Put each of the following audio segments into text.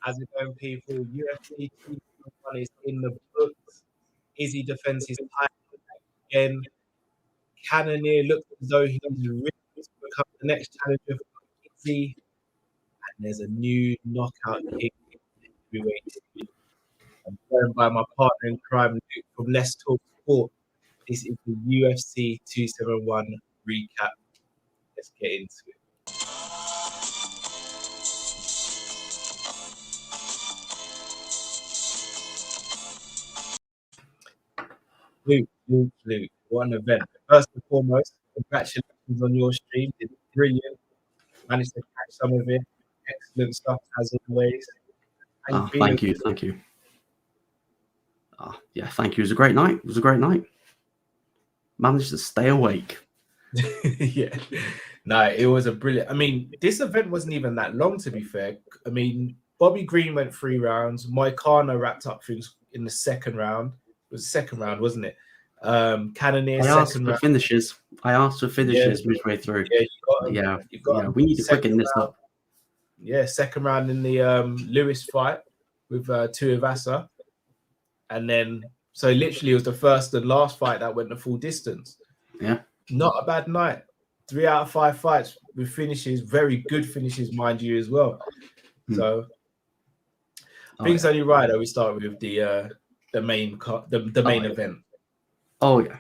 How's it going, people? UFC 271 is in the books. Izzy defends his title again. Cannoneer looks as though he's ready to become the next challenger for Izzy. And there's a new knockout king in heavyweight division. I'm joined by my partner in crime, Luke, from Let's Talk Sport. This is the UFC 271 recap. Let's get into it. Luke, what an event. First and foremost, congratulations on your stream. It's brilliant. Managed to catch some of it. Excellent stuff, as always. Thank you. Yeah, thank you. It was a great night. Managed to stay awake. Yeah. No, it was a brilliant. I mean, this event wasn't even that long, to be fair. I mean, Bobby Green went 3 rounds. Moicano wrapped up things in the second round. It was the second round, wasn't it? Cannoneer second round. I asked for finishes midway through. Yeah, we need to quicken this up. Yeah, second round in the Lewis fight with TUIVASA. And then, so literally it was the first and last fight that went the full distance. Yeah. Not a bad night. 3 out of 5 fights with finishes, very good finishes, mind you, as well. So I think it's only right that we start with the main event. Oh yeah.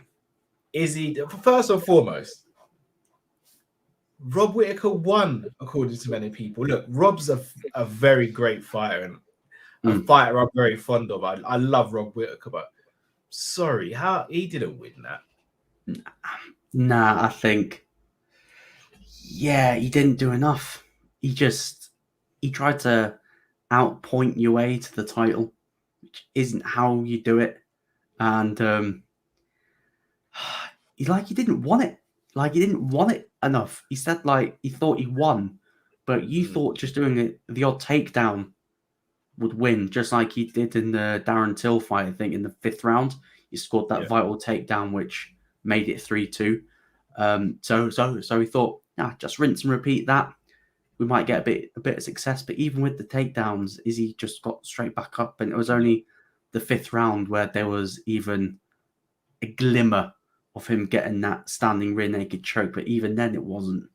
Izzy, first and foremost, Rob Whittaker won, according to many people. Look, Rob's a very great fighter and a fighter I'm very fond of. I love Rob Whittaker, but sorry, how he didn't win that. Nah, I think he didn't do enough. He tried to outpoint your way to the title, which isn't how you do it. And he didn't want it. He didn't want it enough. He said he thought he won, but you thought just doing the odd takedown would win, just like he did in the Darren Till fight. I think in the 5th round, he scored that vital takedown, which made it 3-2. So he thought, just rinse and repeat that. We might get a bit of success. But even with the takedowns, Izzy just got straight back up, and it was only the 5th round where there was even a glimmer of him getting that standing rear naked choke. But even then, it wasn't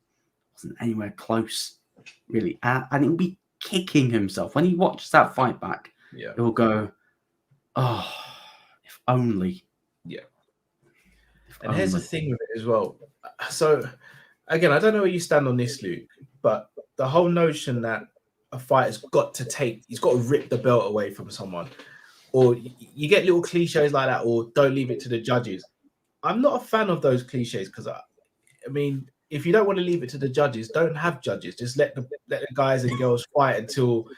anywhere close, really. And he'll be kicking himself when he watches that fight back. Yeah, he'll go, "Oh, if only." Yeah. And here's the thing with it as well. So, again, I don't know where you stand on this, Luke, but the whole notion that a fighter's got to rip the belt away from someone, or you get little cliches like that, or don't leave it to the judges. I'm not a fan of those cliches because, I mean, if you don't want to leave it to the judges, don't have judges. Just let the guys and girls fight until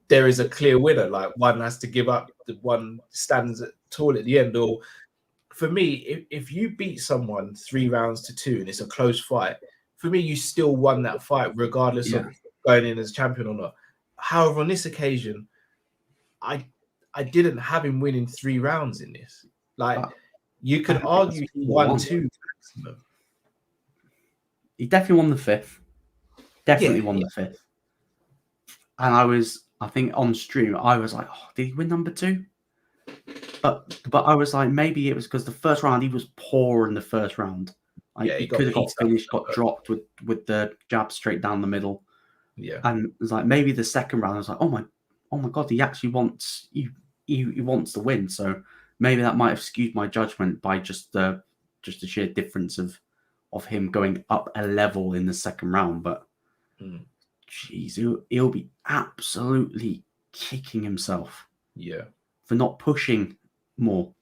there is a clear winner. Like one has to give up, the one stands tall at the end. Or for me, if you beat someone 3 rounds to 2 and it's a close fight, for me, you still won that fight regardless of going in as champion or not. However, on this occasion, I didn't have him winning 3 rounds in this. You could argue he won 2 maximum. He definitely won the 5th. Definitely won the 5th. And I think on stream, I was like, oh, did he win number 2? But I was like, maybe it was because the first round, he was poor in the first round. He could have got finished, got dropped with the jab straight down the middle. Yeah. And it was like, maybe the second round, I was like, oh my God, he actually wants, he wants to win. So maybe that might have skewed my judgment by just the sheer difference of him going up a level in the second round. But geez, he'll be absolutely kicking himself. Yeah. For not pushing more.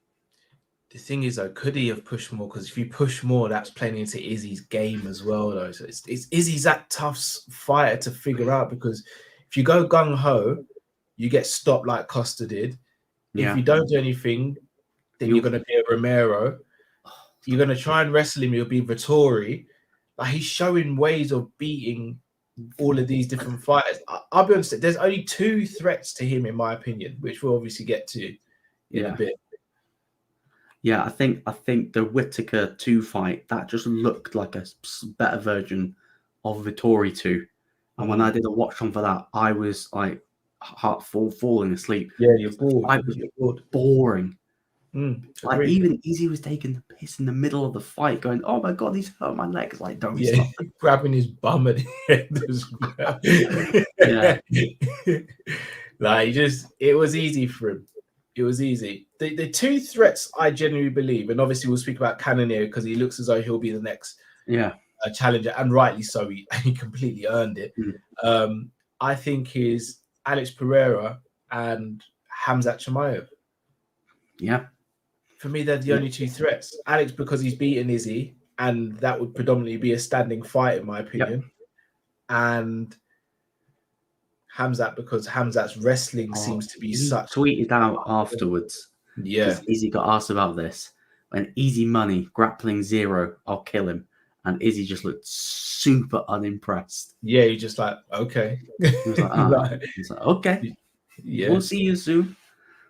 The thing is, though, could he have pushed more? Because if you push more, that's playing into Izzy's game as well, though. So it's Izzy's that tough fighter to figure out, because if you go gung-ho, you get stopped like Costa did. If you don't do anything, then you're going to be a Romero. You're going to try and wrestle him, you'll be Vittori. He's showing ways of beating all of these different fighters. I'll be honest, there's only 2 threats to him, in my opinion, which we'll obviously get to in a bit. Yeah, I think the Whittaker 2 fight, that just looked like a better version of Vittori 2. And when I did a watch on for that, I was like, falling asleep. Yeah, you're bored. I was You're bored. boring. Like Agreed. even Izzy was taking the piss in the middle of the fight, going, "Oh my god, he's hurt my legs!" Like, don't Yeah, stop. grabbing his bum at the end as well. Yeah. Like it was easy for him. It was easy. The two threats I genuinely believe, and obviously we'll speak about Cannonier because he looks as though he'll be the next challenger, and rightly so. He completely earned it. I think is Alex Pereira and Khamzat Chimaev. Yeah. For me, they're the only two threats. Alex because he's beaten Izzy, and that would predominantly be a standing fight, in my opinion. And Khamzat because Khamzat's wrestling seems to be such. Tweeted out afterwards. Yeah. Izzy got asked about this. When easy money, grappling 0, I'll kill him. And Izzy just looked super unimpressed. Yeah, he's just like, okay. He was like, he's like, okay. Yeah. We'll see you soon.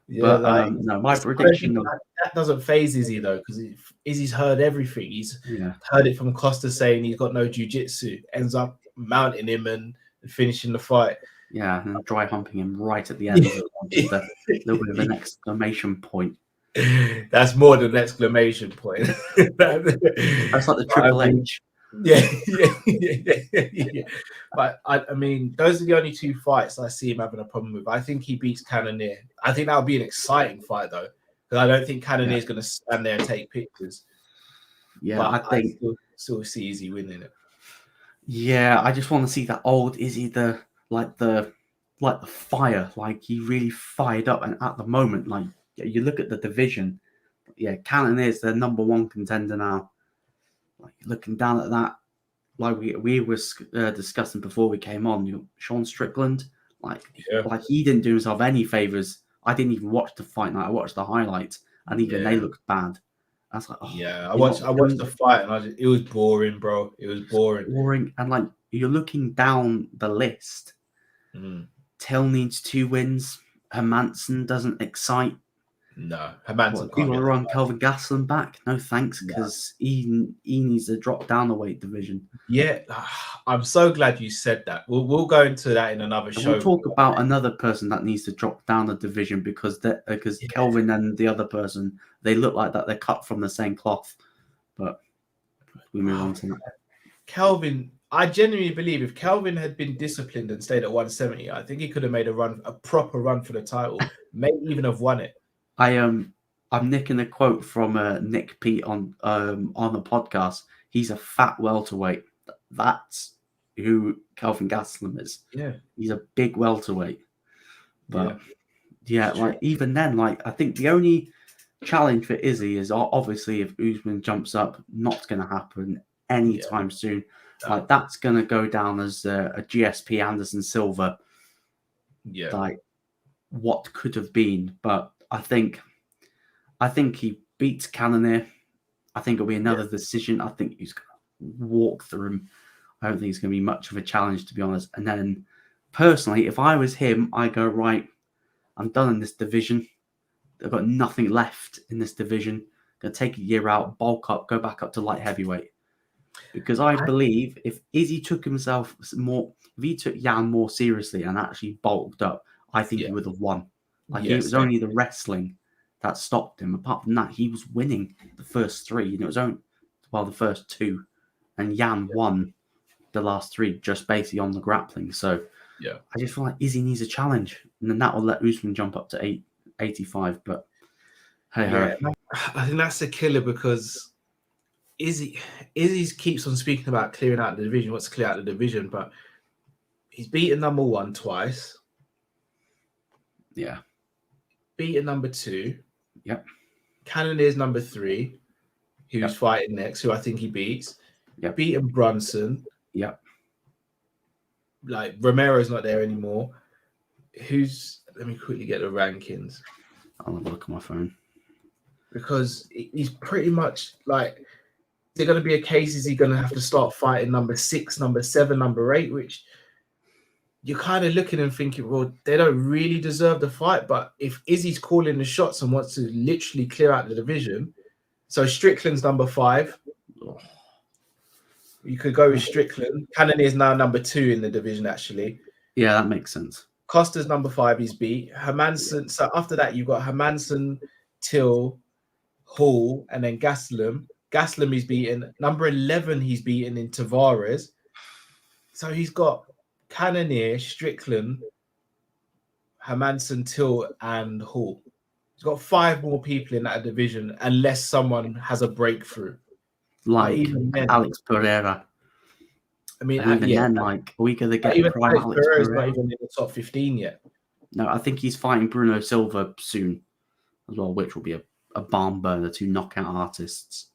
Yeah, but no, my prediction that doesn't phase Izzy though, because Izzy's heard everything. He's heard it from Costa saying he's got no jiu-jitsu, ends up mounting him and finishing the fight. Yeah, and dry humping him right at the end. Just a little bit of an exclamation point. That's more than an exclamation point. That's like the Triple H. Yeah. But I mean, those are the only two fights I see him having a problem with. I think he beats Cannonier. I think that'll be an exciting fight though, because I don't think Cannonier is going to stand there and take pictures. Yeah, but I think still see Izzy winning it. Yeah, I just want to see that old Izzy, the fire, like he really fired up. And at the moment, like you look at the division, Cannoneer is the number 1 contender now. Like looking down at that, like we were discussing before we came on, Sean Strickland, like he didn't do himself any favors. I didn't even watch the fight night. I watched the highlights, and even they looked bad. I was like, I watched the fight, and it was boring, bro. It was boring, and like you're looking down the list. Till needs 2 wins. Hermanson doesn't excite. No, Hermanson can't. You want to run Kelvin Gastelum back? No thanks, because he needs to drop down the weight division. Yeah, I'm so glad you said that. We'll go into that in another show. We'll talk about another person that needs to drop down the division because Kelvin and the other person, they look like that they're cut from the same cloth. But we move on to that. Kelvin, I genuinely believe if Kelvin had been disciplined and stayed at 170, I think he could have made a proper run for the title, maybe even have won it. I'm nicking a quote from Nick Pete on the podcast. He's a fat welterweight. That's who Kelvin Gastelum is. Yeah, he's a big welterweight. But like even then, like I think the only challenge for Izzy is obviously if Usman jumps up, not going to happen anytime soon. Like that's going to go down as a GSP Anderson Silva. Yeah, like what could have been, but I think he beats Cannonier. I think it'll be another decision. I think he's going to walk through him. I don't think it's going to be much of a challenge, to be honest. And then, personally, if I was him, I go, right, I'm done in this division. I've got nothing left in this division. Going to take a year out, bulk up, go back up to light heavyweight. Because I believe if Izzy took himself more, if he took Jan more seriously and actually bulked up, I think he would have won. Like it was only the wrestling that stopped him. Apart from that, he was winning the first 3, and it was only the first 2, and Jan won the last 3 just basically on the grappling. So I just feel like Izzy needs a challenge, and then that will let Usman jump up to 85. But hey, I think that's a killer because Izzy keeps on speaking about clearing out the division. Wants to clear out the division, but he's beaten number 1 twice. Yeah. Beaten number 2. Yep. Cannonier's number 3, who's fighting next, who I think he beats. Yep. Beaten Brunson. Yep. Like Romero's not there anymore. Let me quickly get the rankings. I'll have a look at my phone. Because he's pretty much like, is there going to be a case? Is he going to have to start fighting number 6, number 7, number 8, which you're kind of looking and thinking, well, they don't really deserve the fight. But if Izzy's calling the shots and wants to literally clear out the division, so Strickland's number 5. You could go with Strickland. Cannonier is now number 2 in the division, actually. Yeah, that makes sense. Costa's number 5. He's beat Hermanson. So after that, you've got Hermanson, Till, Hall, and then Gastelum. Gastelum he's beaten. Number 11 he's beaten in Tavares. So he's got Cannonier, Strickland, Hermanson, Till, and Hall. He's got 5 more people in that division, unless someone has a breakthrough. Like even then, Alex Pereira. I mean, even then, like, are we going to get even prime Alex Pereira's not even in the top 15 yet. No, I think he's fighting Bruno Silva soon as well, which will be a barn burner, 2 knockout artists.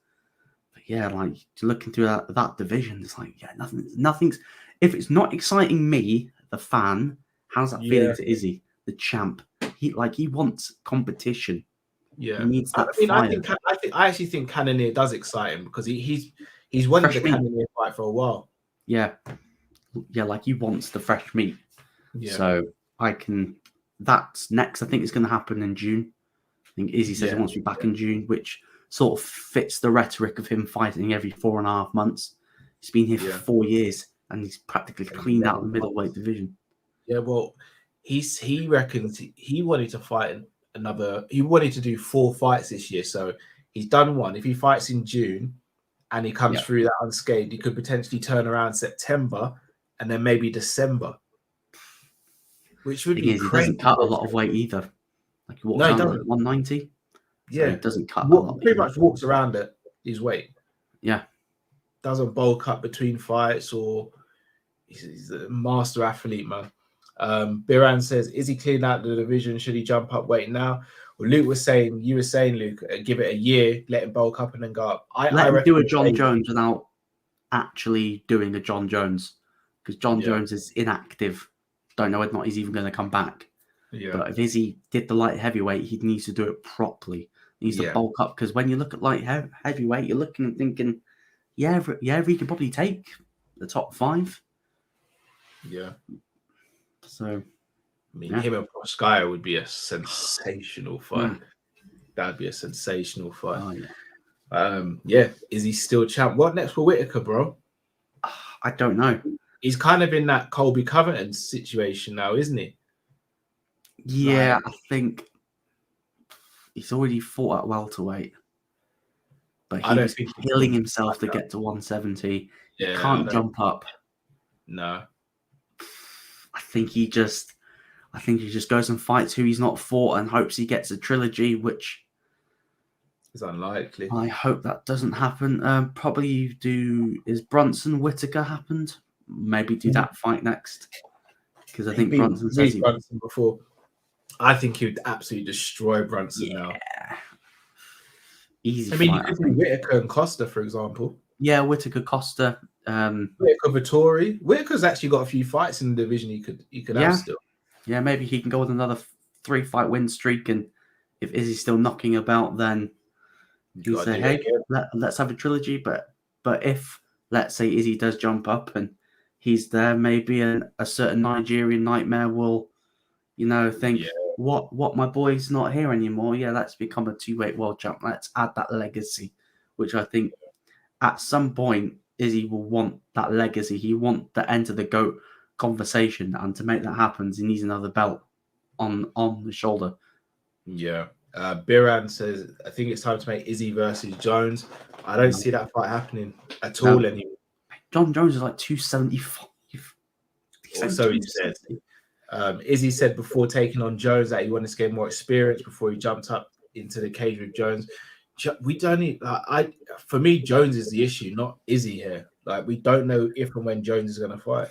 But yeah, like looking through that division, it's like, yeah, nothing's. If it's not exciting me, the fan, how's that feeling to Izzy, the champ? He wants competition. Yeah, he needs that. I actually think Cannonier does excite him because he's wanted the Cannonier fight for a while. Yeah, like he wants the fresh meat. Yeah. So that's next. I think it's going to happen in June. I think Izzy says he wants to be back in June, which sort of fits the rhetoric of him fighting every 4.5 months. He's been here for 4 years and he's practically cleaned out the middleweight division. Yeah, well, he reckons he wanted to fight he wanted to do 4 fights this year. So he's done 1. If he fights in June and he comes through that unscathed, he could potentially turn around September and then maybe December. Which would be crazy. He doesn't cut a lot of weight either. Like he walks around at 190. Yeah, so he doesn't cut a lot. Pretty much walks around at his weight. Yeah, doesn't bulk up between fights, or he's a master athlete, man. Biran says, is he cleared out the division? Should he jump up weight now? Well, you were saying, Luke, give it a year, let him bulk up and then go up. Let him do a John Jones without actually doing a John Jones, because John Jones is inactive. Don't know whether or not he's even going to come back. Yeah. But if Izzy did the light heavyweight, he needs to do it properly. He needs to bulk up, because when you look at light heavyweight, you're looking and thinking, he could probably take the top 5. Yeah. So, I mean, him and Proskaya would be a sensational fight. That'd be a sensational fight. Oh, yeah. Is he still champ? What next for Whittaker, bro? I don't know. He's kind of in that Colby Covington situation now, isn't he? Yeah, I think he's already fought at welterweight, but he's killing himself to get to 170. Yeah, he can't jump up. No, I think he just goes and fights who he's not fought and hopes he gets a trilogy, which is unlikely. I hope that doesn't happen. Probably is Brunson Whittaker happened? Maybe do that fight next, because I think Brunson says Brunson before. I think he would absolutely destroy Brunson now. Easy. I mean, you could do Whittaker and Costa, for example. Yeah, Whittaker, Costa. Whittaker, Vittori. Whittaker's actually got a few fights in the division he could have still. Yeah, maybe he can go with another 3-fight win streak, and if Izzy's still knocking about, then you say, hey, let's have a trilogy. But if, let's say, Izzy does jump up and he's there, maybe a certain Nigerian nightmare will, think, what, my boy's not here anymore. Yeah, let's become a 2-weight world champ. Let's add that legacy, which I think at some point Izzy will want that legacy. He want the enter the GOAT conversation, and to make that happen, he needs another belt on the shoulder. Yeah. Biran says, I think it's time to make Izzy versus Jones. I don't see that fight happening at all anymore. John Jones is like 275. So he said. Izzy said before taking on Jones that he wanted to get more experience before he jumped up into the cage with Jones. We don't need. For me, Jones is the issue, not Izzy here. Like, we don't know if and when Jones is going to fight.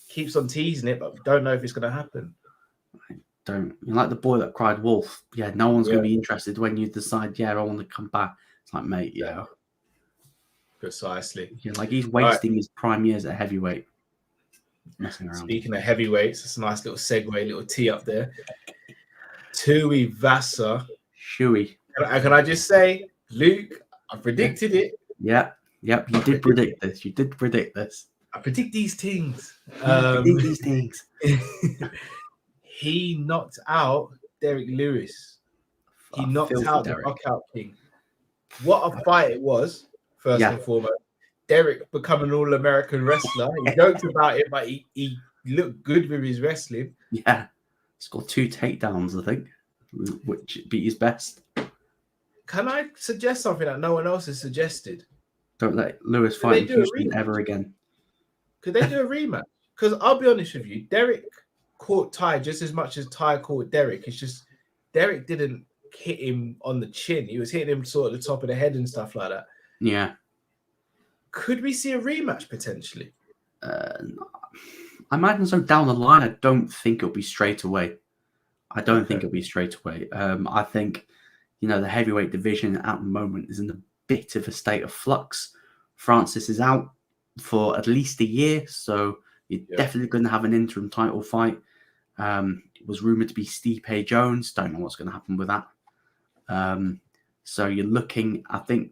Keeps on teasing it, but we don't know if it's going to happen. You're like the boy that cried wolf. Yeah, no one's going to be interested when you decide, I want to come back. It's like, mate, Precisely. Yeah, like he's wasting his prime years at heavyweight. Messing around. Speaking of heavyweights, it's a nice little segue, little tee up there. TUIVASA. Shuey. Can I just say, Luke, I predicted it. Yep, you did predict this. You did predict this. I predict these things. He knocked out Derek Lewis. He knocked out the knockout king. What a fight it was, first and foremost. Derek becoming an all-American wrestler. He joked about it, but he looked good with his wrestling. Yeah, he's got 2 takedowns, I think, which beat his best. Can I suggest something that no one else has suggested? Don't let Lewis fight in Houston ever again. Could they do a rematch? Because I'll be honest with you, Derek caught Ty just as much as Ty caught Derek. It's just Derek didn't hit him on the chin. He was hitting him sort of the top of the head and stuff like that. Yeah. Could we see a rematch potentially? I imagine so down the line. I don't think it'll be straight away. I think the heavyweight division at the moment is in a bit of a state of flux. Francis is out for at least a year, so you're definitely going to have an interim title fight. It was rumored to be Stipe Jones. Don't know what's going to happen with that. So you're looking, I think,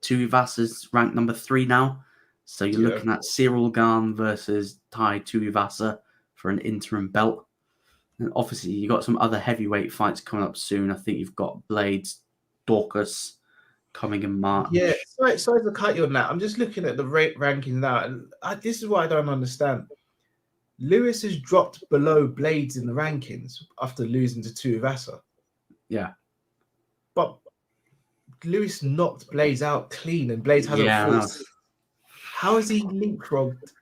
Tuivasa's ranked number 3 now. So you're looking at Cyril Gane versus Tai Tuivasa for an interim belt. And obviously, you've got some other heavyweight fights coming up soon. I think you've got Blades, Dorcas coming in March. Yeah, sorry to cut you on that. I'm just looking at the rankings now. And this is what I don't understand. Lewis has dropped below Blades in the rankings after losing to Tuivasa. Yeah. But Lewis knocked Blades out clean, and Blades hasn't fought. How is he leapfrogged?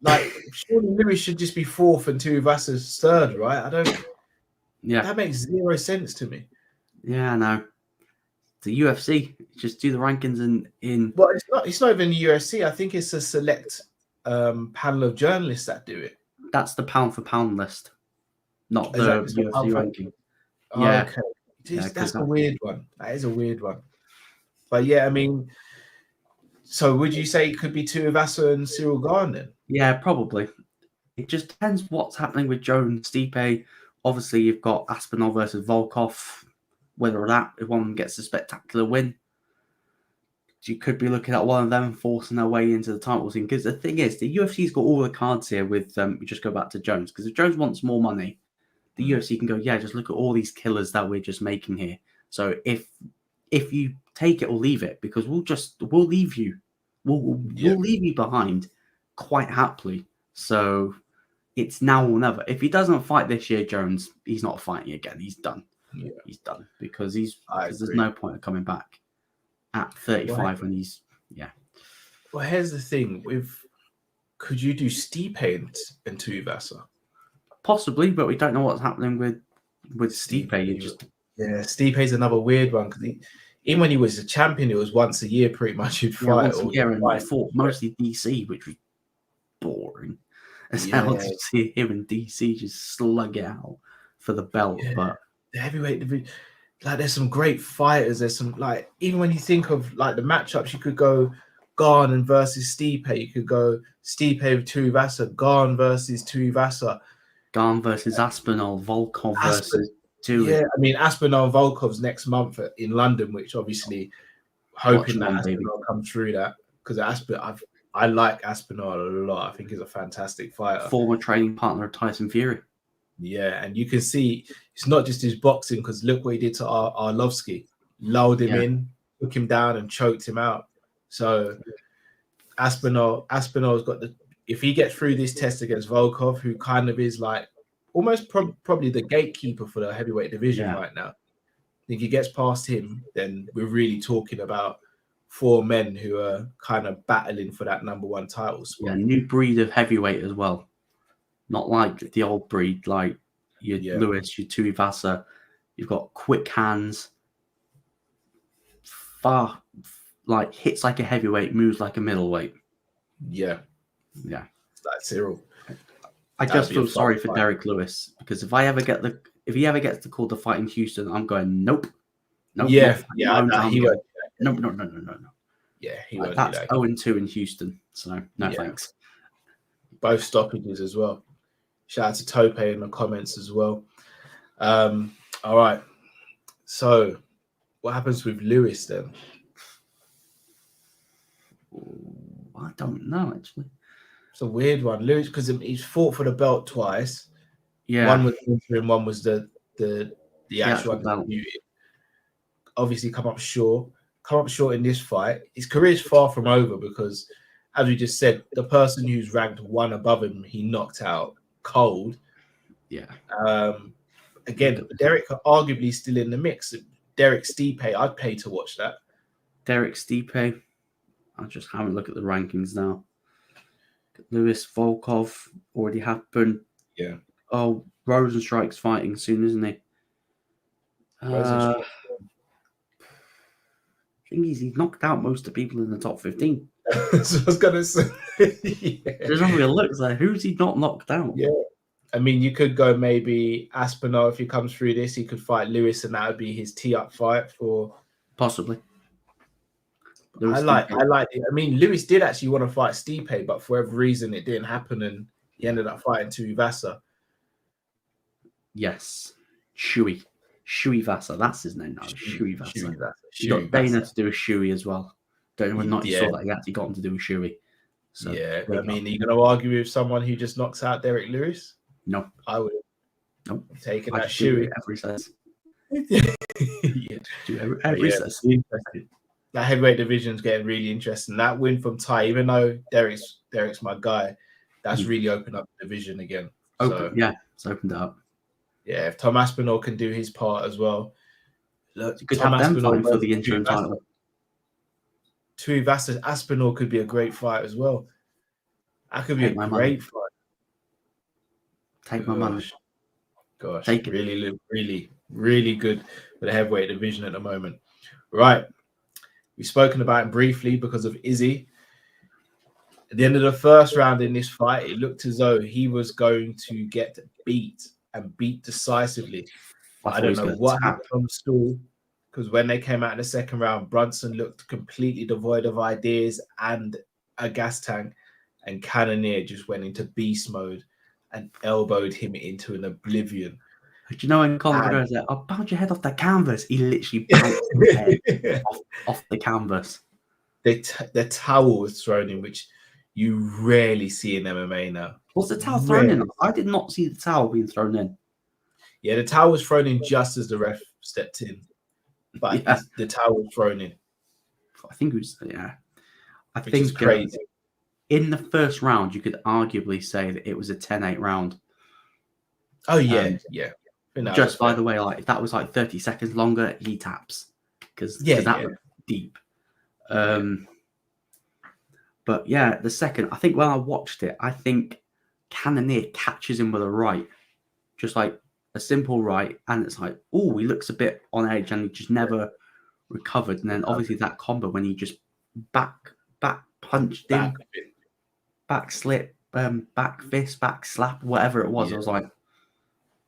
Like, surely Lewis should just be 4th and Tuivasa's 3rd, right? I don't. Yeah, that makes 0 sense to me. Yeah, I know. The UFC just do the rankings in. Well, it's not even the UFC. I think it's a select panel of journalists that do it. That's the pound for pound list, not the UFC ranking. Yeah, okay. That's a weird one. That is a weird one. But yeah, I mean, so would you say it could be Tuivasa and Cyril Gane then? Yeah, probably. It just depends what's happening with Jones, Stipe. Obviously, you've got Aspinall versus Volkov. Whether if one gets a spectacular win, you could be looking at one of them forcing their way into the title scene. Because the thing is, the UFC's got all the cards here with, we just go back to Jones. Because if Jones wants more money, the UFC can go, yeah, just look at all these killers that we're just making here. So if you take it or leave it, because we'll leave you. We'll leave you behind quite happily. So it's now or never. If he doesn't fight this year, Jones, he's not fighting again. He's done. Yeah. He's done because there's no point of coming back at 35 when he's Well, here's the thing: could you do Stipe and Tuivasa? Possibly, but we don't know what's happening with Stipe. Stipe's another weird one because even when he was a champion, it was once a year pretty much he'd fight. And I fought mostly DC, which was boring. As hell to see him in DC just slug it out for the belt, but. The heavyweight division, like there's some great fighters. There's some even when you think of like the matchups, you could go Gane versus Stipe. You could go Stipe with Tuivasa, Gane versus Tuivasa, Gane versus Aspinall, Volkov versus Tui. Yeah, I mean Aspinall and Volkov's next month in London, which obviously hoping that Aspinall comes through that because I like Aspinall a lot. I think he's a fantastic fighter. Former training partner of Tyson Fury. Yeah, and you can see it's not just his boxing because look what he did to Arlovsky. Lulled him in, took him down and choked him out. So Aspinall's got if he gets through this test against Volkov, who kind of is like almost probably the gatekeeper for the heavyweight division right now. If he gets past him, then we're really talking about 4 men who are kind of battling for that number 1 title spot. Yeah, new breed of heavyweight as well. Not like the old breed, like your Lewis, your Tuivasa. You've got quick hands, hits like a heavyweight, moves like a middleweight. Yeah. That's Cyril. I just feel sorry for Derek Lewis because if he ever gets to call the fight in Houston, I'm going nope. He won't. No. Yeah, he won't. That's 0-2 in Houston, so no thanks. Both stoppages as well. Shout out to Tope in the comments as well. All right. So, what happens with Lewis then? I don't know, actually. It's a weird one. Lewis, because he's fought for the belt twice. Yeah. One was interim, one was the actual one. Obviously, come up short in this fight. His career is far from over because as we just said, the person who's ranked one above him, he knocked out cold. Yeah. Again, Derek arguably still in the mix. Derek Stipe, I'd pay to watch that. Derek Stipe. I'll just have a look at the rankings now. Lewis Volkov already happened. Yeah. Oh, Rosenstrike's fighting soon, isn't he? I think he's knocked out most of the people in the top 15. So I was going to say. Yeah. There's not real looks there. Who's he not knocked out? Yeah. I mean, you could go maybe Aspinall if he comes through this. He could fight Lewis, and that would be his tee-up fight for. Possibly. I like it. I mean, Lewis did actually want to fight Stipe, but for whatever reason, it didn't happen, and he ended up fighting TUIVASA. Yes. TUIVASA. That's his name now. TUIVASA. He got Dana to do a Shui as well. Don't know if you saw that. He actually got him to do a Shui. So, yeah. I mean, are you going to argue with someone who just knocks out Derek Lewis? No. I would. Nope. Taking that Shui. Every says. Yeah. Every says. Interesting. That heavyweight division is getting really interesting. That win from Ty, even though Derek's my guy, that's really opened up the division again. It's opened up. Yeah, if Tom Aspinall can do his part as well. Look, you could have them fighting for the interim title. TUIVASA Aspinall could be a great fight as well. That could be a great fight. Take my money. Gosh, really good for the heavyweight division at the moment. Right. We've spoken about him briefly because of Izzy. At the end of the first round in this fight, it looked as though he was going to get beat and beat decisively. I don't know what happened on the stool, because when they came out in the second round, Brunson looked completely devoid of ideas and a gas tank, and CANNONIER just went into beast mode and elbowed him into an oblivion. Do you know when Conor goes there, I'll bounce your head off the canvas? He literally bounced his head off the canvas. The towel was thrown in, which you rarely see in MMA now. Was the towel thrown in? I did not see the towel being thrown in. Yeah, the towel was thrown in just as the ref stepped in. But the towel was thrown in. I think it was, I think it's crazy. In the first round, you could arguably say that it was a 10-8 round. Oh, yeah, Just by the way, like if that was like 30 seconds longer, he taps because that was deep. But yeah, the second, I think when I watched it, I think CANNONIER catches him with a right, just like a simple right, and it's like, oh, he looks a bit on edge, and he just never recovered. And then obviously that combo when he just back punched him, back slip, back fist, back slap, whatever it was. I was like,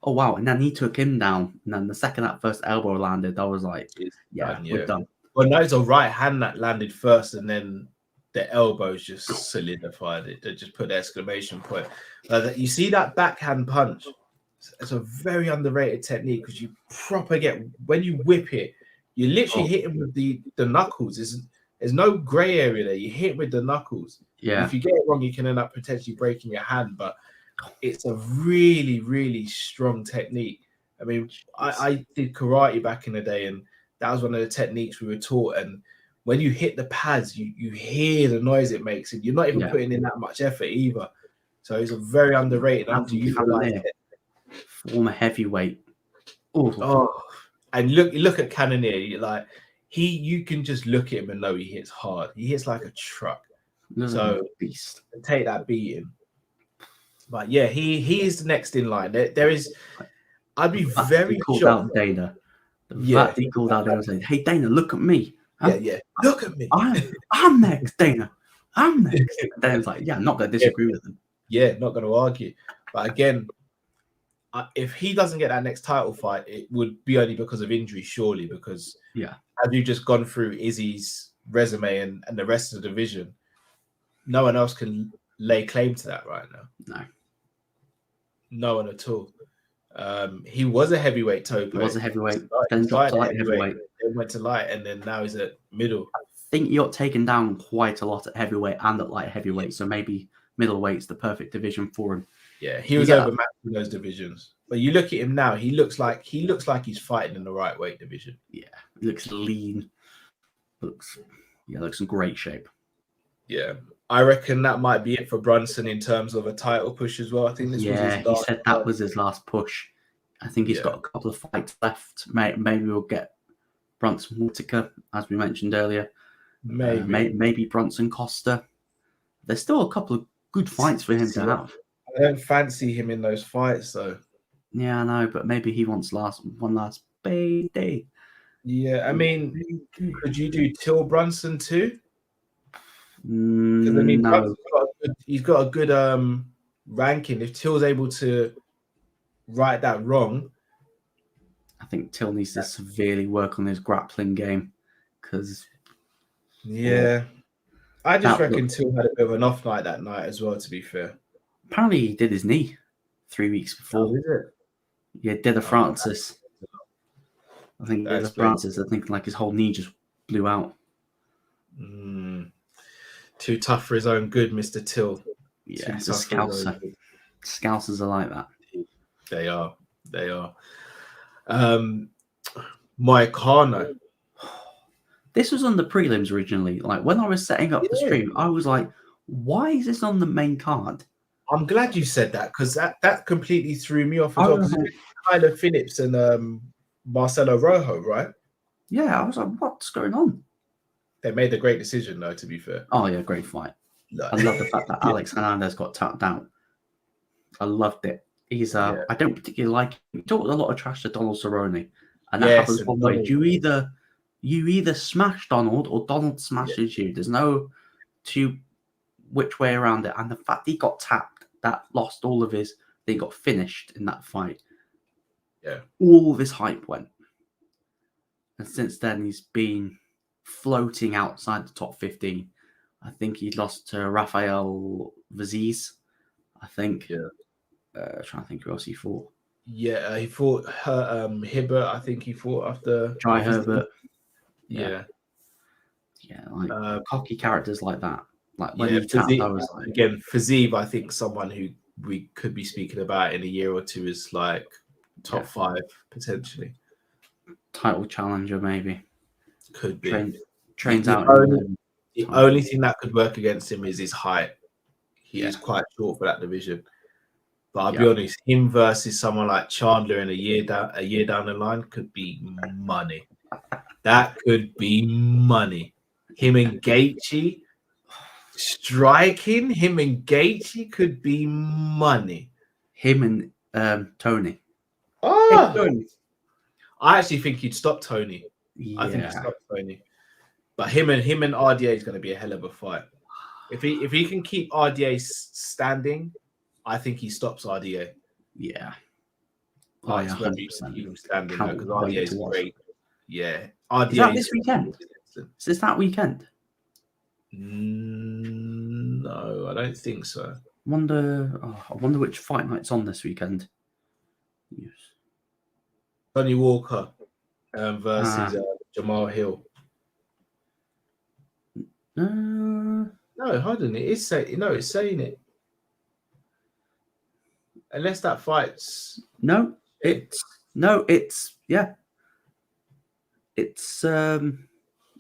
oh wow! And then he took him down, and then the second that first elbow landed, I was like, we're done. Well, no, it's a right hand that landed first, and then the elbows just solidified it. They just put the exclamation point. You see that backhand punch? It's a very underrated technique because you proper get, when you whip it, you literally hit him with the knuckles. There's no gray area there. You hit with the knuckles. Yeah. If you get it wrong, you can end up potentially breaking your hand. But it's a really, really strong technique. I mean, I did karate back in the day, and that was one of the techniques we were taught. And when you hit the pads, you hear the noise it makes, and you're not even putting in that much effort either. So it's a very underrated. Former heavyweight. And look at CANNONIER. You're like, you can just look at him and know he hits hard. He hits like a truck. So beast. Take that beating. But yeah, he is the next in line. There is. I'd be very shocked. Dana. He called out Dana saying, "Hey Dana, look at me." Huh? Yeah. Look at me. I'm next, Dana. I'm next. And Dana's like, I'm not going to disagree with him. Yeah, not going to argue. But again, if he doesn't get that next title fight, it would be only because of injury, surely. Because have you just gone through Izzy's resume and the rest of the division? No one else can lay claim to that right now. No one at all. He was a heavyweight topo. He was a heavyweight. Then dropped to light heavyweight. Then went to light, and then now he's at middle. I think he got taken down quite a lot at heavyweight and at light heavyweight. So maybe middleweight's the perfect division for him. Yeah, he was overmatched in those divisions. But you look at him now; he looks like he's fighting in the right weight division. Yeah, he looks lean. Looks in great shape. Yeah, I reckon that might be it for Brunson in terms of a title push as well. I think this was his he last said that was his last push. I think he's got a couple of fights left. Maybe we'll get Brunson Whittaker, as we mentioned earlier. Maybe Brunson Costa. There's still a couple of good fights for him to have. I don't fancy him in those fights, though. Yeah, I know, but maybe he wants one last payday. Yeah, I mean, could you do Till Brunson too? Because I mean, no. He's got a good ranking. If Till's able to right that wrong, I think Till needs to severely work on his grappling game. Because I just reckon Till had a bit of an off night that night as well. To be fair, apparently he did his knee 3 weeks before. Oh, is it? Yeah, did a Francis. I think did a Francis. I think like his whole knee just blew out. Too tough for his own good, Mr. Till. Yeah, it's a scouser. Scousers are like that. They are. They are. Moicano. This was on the prelims originally. Like when I was setting up the stream, I was like, "Why is this on the main card?" I'm glad you said that because that completely threw me off as well. Tyler Phillips and Marcelo Rojo, right? Yeah, I was like, "What's going on?" They made a great decision, though. To be fair. Oh yeah, great fight. I love the fact that Alex Hernandez got tapped out. I loved it. He's I don't particularly like him. He talked a lot of trash to Donald Cerrone, and that happens one way. You either smash Donald or Donald smashes you. There's no which way around it. And the fact he got tapped, that lost all of his. They got finished in that fight. Yeah, all of his hype went, and since then he's been floating outside the top 15. I think he lost to Rafael Vaziz. I think. Yeah. Trying to think who else he fought. Yeah, he fought Hibbert. I think he fought after Jai Herbert. Yeah, like cocky characters like that. Like when he tapped, I was like, again, Fazib, I think someone who we could be speaking about in a year or two is like top 5 potentially. Title challenger, maybe. Could be. Trains out. The only thing that could work against him is his height. He is quite short for that division. But I'll be honest, him versus someone like Chandler in a year down the line could be money. That could be money. Him and Gaethje striking. Him and Gaethje could be money. Him and Tony. I actually think he'd stop Tony. Yeah. I think he'd stop Tony. But him and RDA is going to be a hell of a fight. If he can keep RDA standing, I think he stops RDA. Yeah. Oh, yeah, 100%. Keep him standing because RDA is great. Yeah. RDA is that this weekend? Is this that weekend? No, I don't think so. I wonder which fight night's on this weekend. Yes. Johnny Walker versus Jamal Hill. No, hold on. It's saying it. Unless that fight's it's oh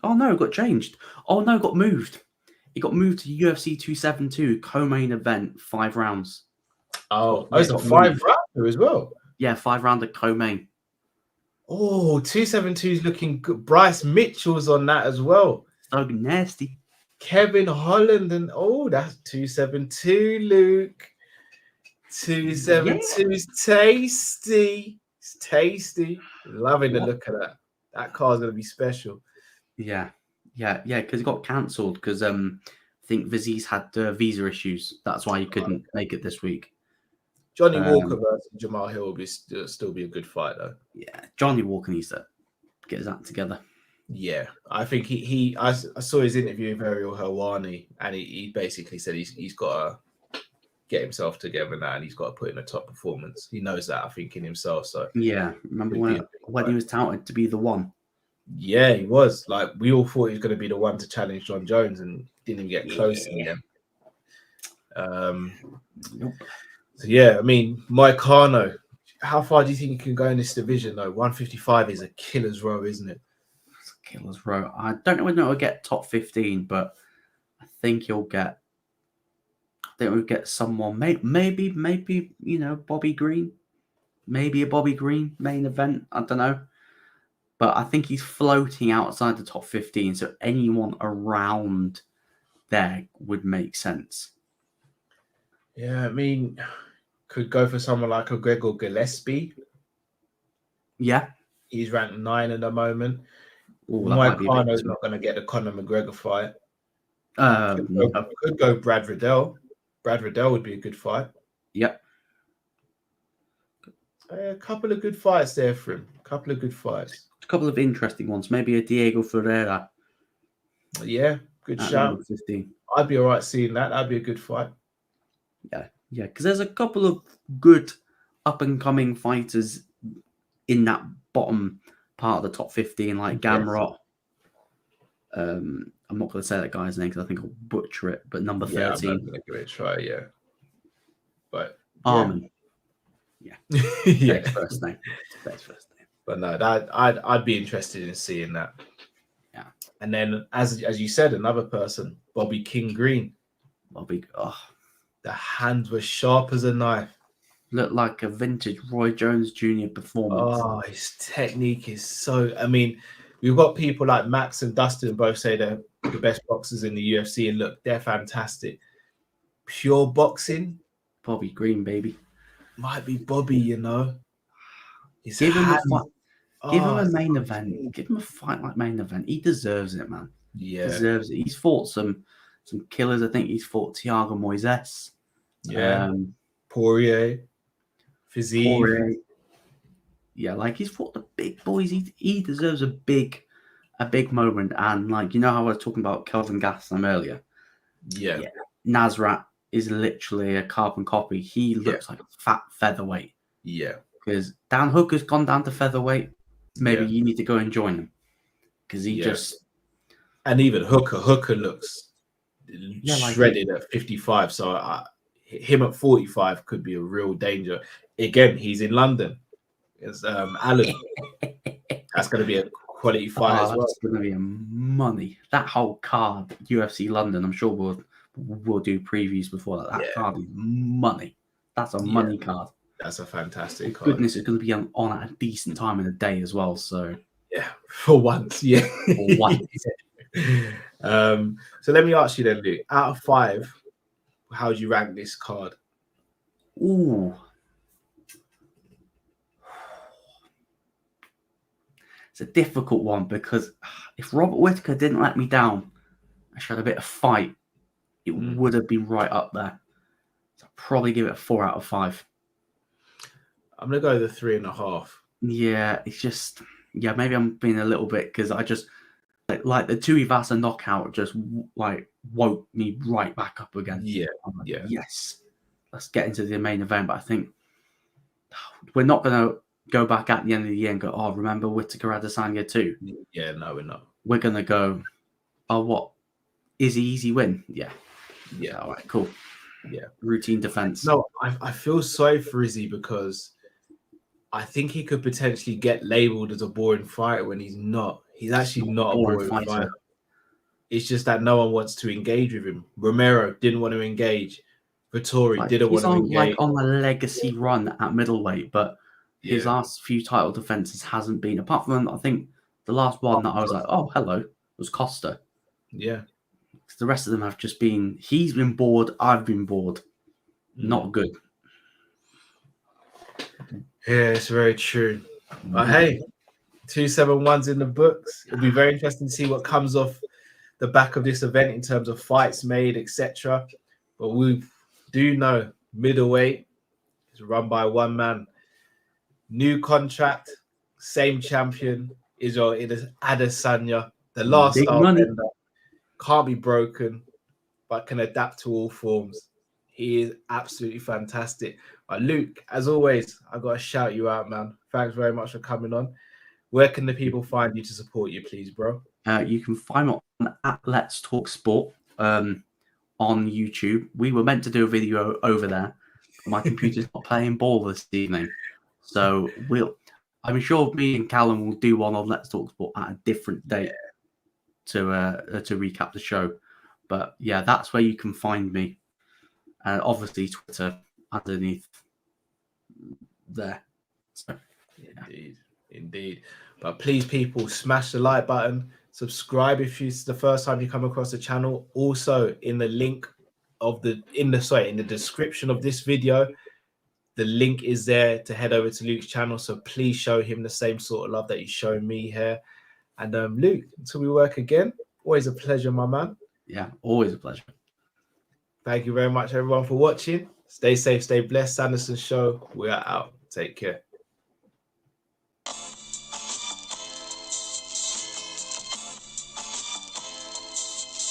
no, it got changed. Oh no, it got moved. It got moved to UFC 272 co-main event, 5 rounds. Oh, it's a 5-rounder as well. Yeah, 5-rounder co-main. Oh, 272 is looking good. Bryce Mitchell's on that as well. So nasty. Kevin Holland and that's 272, Luke. 272 is tasty. It's tasty. Loving the look of that. That car's gonna be special. Yeah, because it got cancelled because I think Vaziz had visa issues. That's why he couldn't make it this week. Johnny Walker versus Jamal Hill will still be a good fight though. Yeah, Johnny Walker needs to get his act together. Yeah, I think I saw his interview with Ariel Helwani, and he basically said he's got to get himself together now, and he's got to put in a top performance. He knows that, I think, in himself. So yeah, remember when he was touted to be the one? Yeah, he was. Like we all thought he was going to be the one to challenge John Jones, and didn't even get close again. So yeah, I mean, Moicano. How far do you think he can go in this division? Though 155 is a killer's row, isn't it? It's a killer's row. I don't know whether he'll get top 15, but I think he'll get think we'll get someone, maybe, Bobby Green. Maybe a Bobby Green main event. I don't know. But I think he's floating outside the top 15. So anyone around there would make sense. Yeah, I mean, could go for someone like a Gregor Gillespie. Yeah. He's ranked 9 at the moment. Moicano's not going to get the Conor McGregor fight. No. Could go Brad Riddell. Brad Riddell would be a good fight. Yep. A couple of good fights there for him. A couple of good fights. A couple of interesting ones. Maybe a Diego Ferreira. Yeah, good shout. 15. I'd be all right seeing that. That'd be a good fight. Yeah, because there's a couple of good up-and-coming fighters in that bottom part of the top 15, like Gamrot. I'm not going to say that guy's name because I think I'll butcher it, but number 13. I'm going to give it a try, yeah. But Armin. Yeah. Yeah. Best first name. But no, I'd be interested in seeing that. Yeah. And then, as you said, another person, Bobby King Green. The hands were sharp as a knife. Looked like a vintage Roy Jones Jr. performance. Oh, his technique is so... I mean, we've got people like Max and Dustin both say they're the best boxers in the UFC, and look, they're fantastic. Pure boxing, Bobby Green, baby. Might be Bobby, you know. Give him a main event. Give him a fight like main event. He deserves it, man. Yeah. Deserves it. He's fought some killers. I think he's fought Thiago Moises. Yeah. Poirier. Fiziev. Yeah, like he's fought the big boys. He deserves a big moment. And like, you know how I was talking about Kelvin Gastelum earlier? Yeah. Nasrat is literally a carbon copy. He looks like a fat featherweight. Yeah. Because Dan Hooker's gone down to featherweight. Maybe you need to go and join him. Because he just... And even Hooker looks shredded at 55. So him at 45 could be a real danger. Again, he's in London. It's Alan. That's going to be a quality fight as well. That's going to be a money. That whole card, UFC London, I'm sure we'll do previews before that. That card is money. That's a money card. That's a fantastic card. Goodness, it's going to be on at a decent time in the day as well. So yeah, for once, yeah. For once. So let me ask you then, Luke. Out of 5, how would you rank this card? Ooh. It's a difficult one because if Robert Whittaker didn't let me down, I showed a bit of fight, it would have been right up there. So I'd probably give it a 4 out of 5. I'm going to go the 3.5. Yeah, it's just... Yeah, maybe I'm being a little bit because I just... Like the TUIVASA knockout just like woke me right back up again. Yeah, yes. Let's get into the main event. But I think we're not going to go back at the end of the year and go, oh, remember Whittaker Adesanya too? Yeah, no, we're not. We're going to go, oh, what? Izzy easy win? Yeah. Yeah. All right, cool. Yeah. Routine defense. No, I feel sorry for Izzy because I think he could potentially get labeled as a boring fighter when he's not. He's actually not a boring fighter. It's just that no one wants to engage with him. Romero didn't want to engage. Vittori didn't want to engage. He's like on a legacy run at middleweight, but his last few title defenses hasn't been. Apart from, I think, the last one that I was like, oh, hello, was Costa. Yeah. The rest of them have just been, he's been bored, I've been bored. Not good. Yeah, it's very true. But hey, 271's in the books. It'll be very interesting to see what comes off the back of this event in terms of fights made, etc. But we do know middleweight is run by one man. New contract, same champion, Israel Adesanya, the last starbender. Can't be broken, but can adapt to all forms. He is absolutely fantastic. Luke, as always, I got to shout you out, man. Thanks very much for coming on. Where can the people find you to support you, please, bro? You can find me at Let's Talk Sport on YouTube. We were meant to do a video over there. My computer's not playing ball this evening. So I'm sure me and Callum will do one on Let's Talk Sport at a different date to recap the show. But yeah, that's where you can find me. and obviously Twitter underneath there. So, yeah. Indeed. But please, people, smash the like button. Subscribe if it's the first time you come across the channel. Also, in the link of in the description of this video, the link is there to head over to Luke's channel. So please show him the same sort of love that he's showing me here. And Luke, until we work again, always a pleasure, my man. Yeah, always a pleasure. Thank you very much, everyone, for watching. Stay safe, stay blessed. Sanderson Show. We are out. Take care.